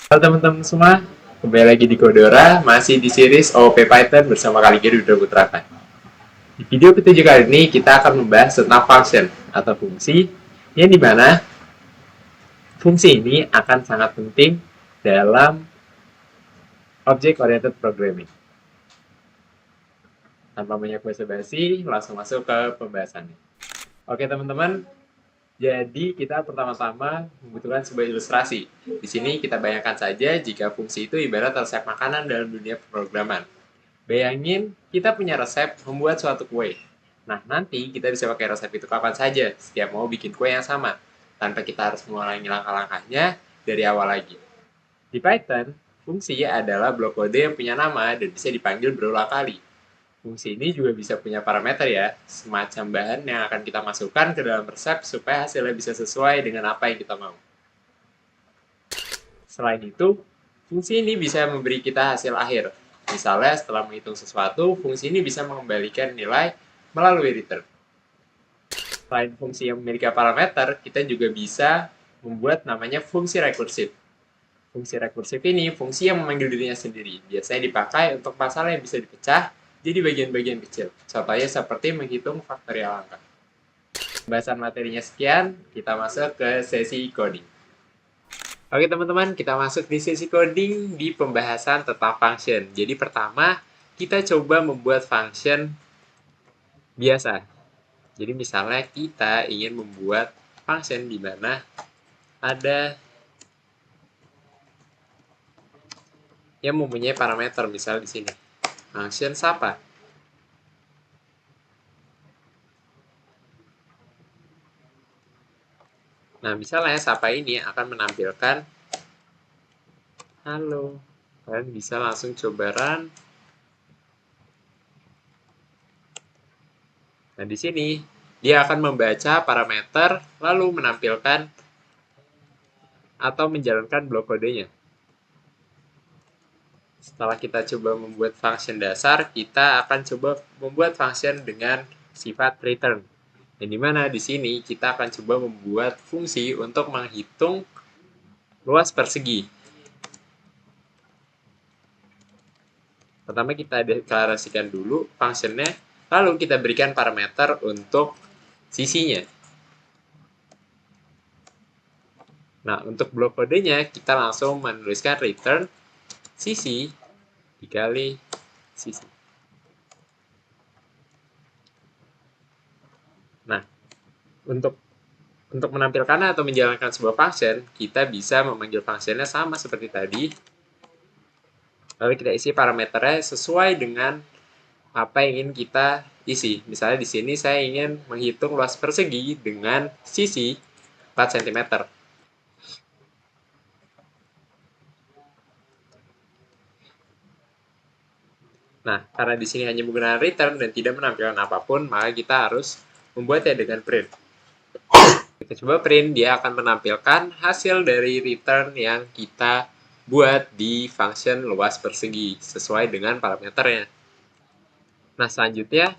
Halo teman-teman semua, kembali lagi di Kodora, masih di series OOP Python bersama kali ini Rudra Putrakan. Di video ketujuh kali ini kita akan membahas tentang function atau fungsi, yang dimana fungsi ini akan sangat penting dalam object oriented programming. Tanpa banyak basa-basi, langsung masuk ke pembahasannya. Oke teman-teman, jadi kita pertama-tama membutuhkan sebuah ilustrasi. Di sini kita bayangkan saja jika fungsi itu ibarat resep makanan dalam dunia pemrograman. Bayangin kita punya resep membuat suatu kue. Nah, nanti kita bisa pakai resep itu kapan saja, setiap mau bikin kue yang sama, tanpa kita harus mengulangi langkah-langkahnya dari awal lagi. Di Python, fungsi adalah blok kode yang punya nama dan bisa dipanggil berulang kali. Fungsi ini juga bisa punya parameter ya, semacam bahan yang akan kita masukkan ke dalam resep supaya hasilnya bisa sesuai dengan apa yang kita mau. Selain itu, fungsi ini bisa memberi kita hasil akhir. Misalnya setelah menghitung sesuatu, fungsi ini bisa mengembalikan nilai melalui return. Selain fungsi yang memiliki parameter, kita juga bisa membuat namanya fungsi rekursif. Fungsi rekursif ini fungsi yang memanggil dirinya sendiri. Biasanya dipakai untuk masalah yang bisa dipecah jadi bagian-bagian kecil. Contohnya seperti menghitung faktorial angka. Pembahasan materinya sekian, kita masuk ke sesi coding. Oke teman-teman, kita masuk di sesi coding di pembahasan tentang function. Jadi pertama, kita coba membuat function biasa. Jadi misalnya kita ingin membuat function di mana ada yang mempunyai parameter, misal di sini. Function siapa? Nah, misalnya siapa ini akan menampilkan halo. Kalian bisa langsung coba run. Nah, di sini dia akan membaca parameter lalu menampilkan atau menjalankan blok kodenya. Setelah kita coba membuat function dasar, kita akan coba membuat function dengan sifat return. Yang dimana di sini kita akan coba membuat fungsi untuk menghitung luas persegi. Pertama kita deklarasikan dulu functionnya, lalu kita berikan parameter untuk sisinya. Nah, untuk blok kodenya kita langsung menuliskan return sisi dikali sisi. Nah, untuk menampilkan atau menjalankan sebuah function, kita bisa memanggil functionnya sama seperti tadi. Lalu kita isi parameternya sesuai dengan apa yang ingin kita isi. Misalnya di sini saya ingin menghitung luas persegi dengan sisi 4 cm. Nah, karena di sini hanya menggunakan return dan tidak menampilkan apapun, maka kita harus membuatnya dengan print. Kita coba print, dia akan menampilkan hasil dari return yang kita buat di function luas persegi sesuai dengan parameternya. Nah, selanjutnya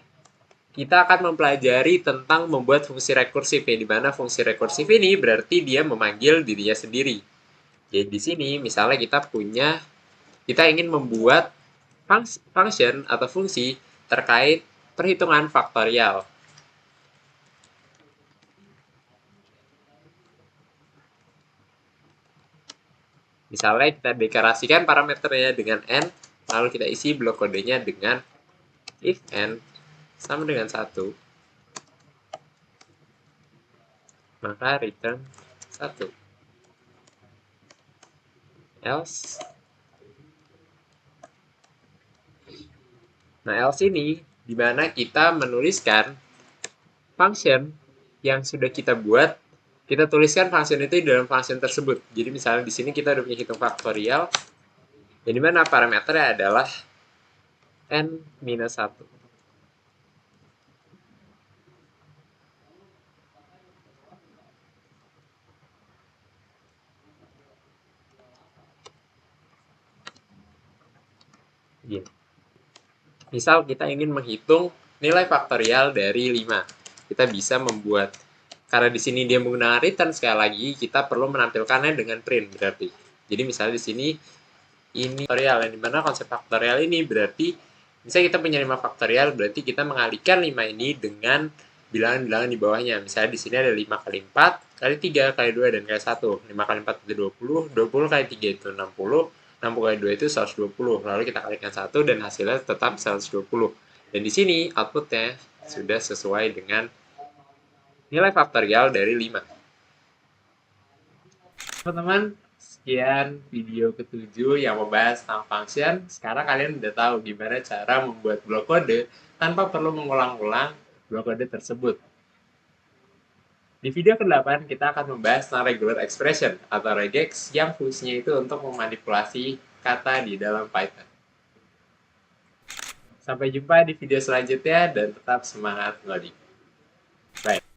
kita akan mempelajari tentang membuat fungsi rekursif, yang dimana fungsi rekursif ini berarti dia memanggil dirinya sendiri. Jadi di sini misalnya kita ingin membuat function atau fungsi terkait perhitungan faktorial. Misalnya kita deklarasikan parameternya dengan n, lalu kita isi blok kodenya dengan if n sama dengan 1, maka return 1. Else. Nah, else ini dimana kita menuliskan function yang sudah kita buat, kita tuliskan function itu di dalam function tersebut. Jadi misalnya di sini kita udah punya hitung faktorial, yang dimana parameternya adalah n-1. Gini. Misal kita ingin menghitung nilai faktorial dari 5. Kita bisa membuat, karena di sini dia menggunakan return sekali lagi, kita perlu menampilkannya dengan print berarti. Jadi misalnya di sini ini faktorial, yang dimana konsep faktorial ini berarti misalnya kita punya 5 faktorial, berarti kita mengalihkan 5 ini dengan bilangan-bilangan di bawahnya. Misalnya di sini ada 5 kali 4, kali 3, kali 2, dan kali 1. 5 kali 4 itu 20, 20 kali 3 itu 60, 60 kali 2 itu 120. Lalu kita kalikan 1 dan hasilnya tetap 120. Dan di sini outputnya sudah sesuai dengan nilai faktorial dari 5. Teman-teman, sekian video ketujuh yang membahas tentang function. Sekarang kalian udah tahu gimana cara membuat blok kode tanpa perlu mengulang-ulang blok kode tersebut. Di video ke-8, kita akan membahas tentang regular expression atau regex yang fungsinya itu untuk memanipulasi kata di dalam Python. Sampai jumpa di video selanjutnya dan tetap semangat ngoding. Bye.